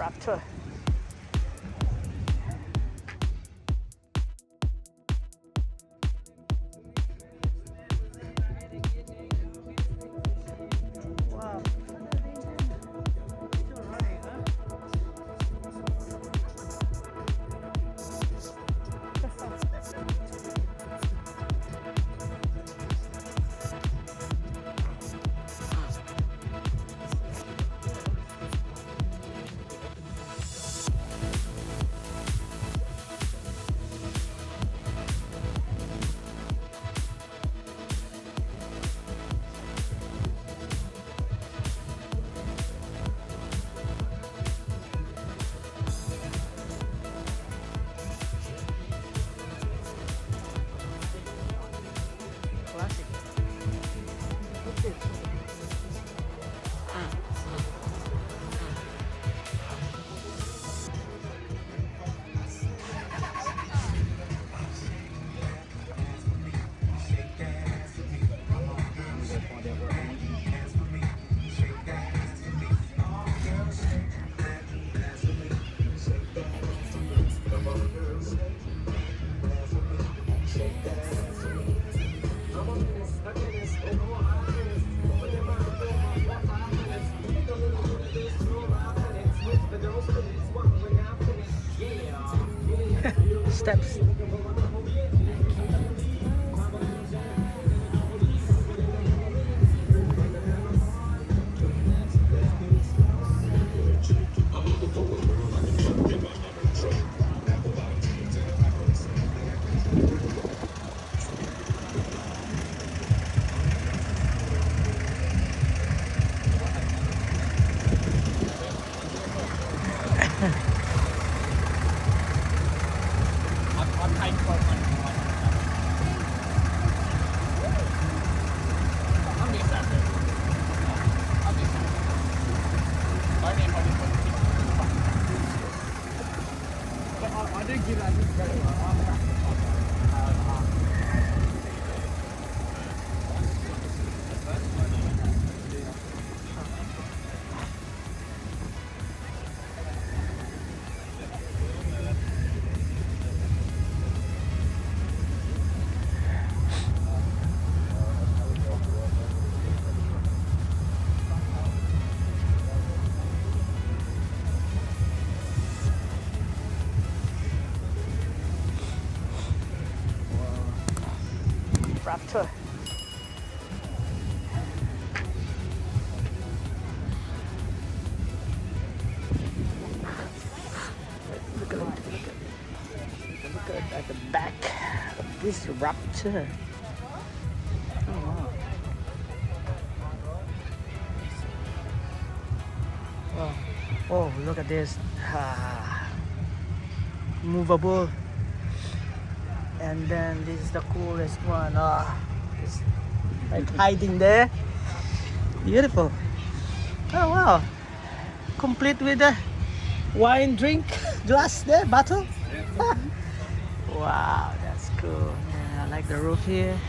Raptor. Wow. Classic. Steps. Raptor. Look at the back of this Raptor. Oh, wow. Oh, oh, look at this. Movable. And then this is the coolest one. It's like hiding there. Beautiful. Oh wow. Complete with a wine drink glass there, bottle. Wow, that's cool. Yeah, I like the roof here.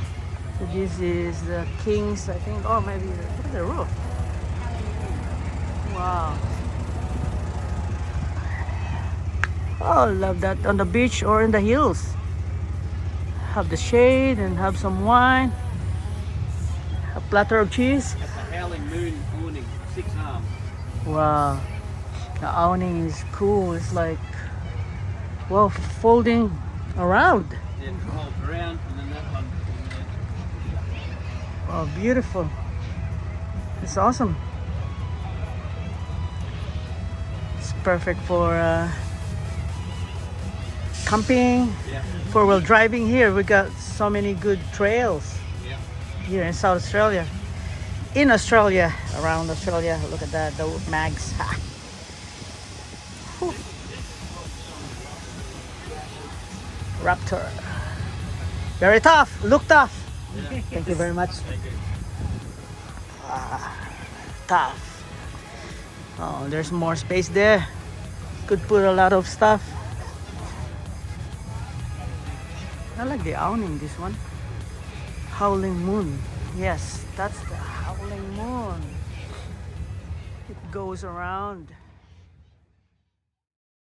So this is the King's, I think. Oh, maybe look at the roof. Wow. Oh, love that on the beach or in the hills. Have the shade and have some wine. A platter of cheese. That's a howling moon awning, 6 arms. Wow. The awning is cool. It's like, well, folding around. Yeah, it folds around and then that one. Oh, beautiful. It's awesome. It's perfect for camping. Yeah. Four-wheel driving here. We got so many good trails here in South Australia. In Australia, around Australia. Look at that, the mags. Raptor. Very tough. Look tough. Yeah. Thank you very much. Thank you. Tough. Oh, there's more space there. Could put a lot of stuff. I like the awning, this one. Howling moon. Yes, that's the howling moon. It goes around.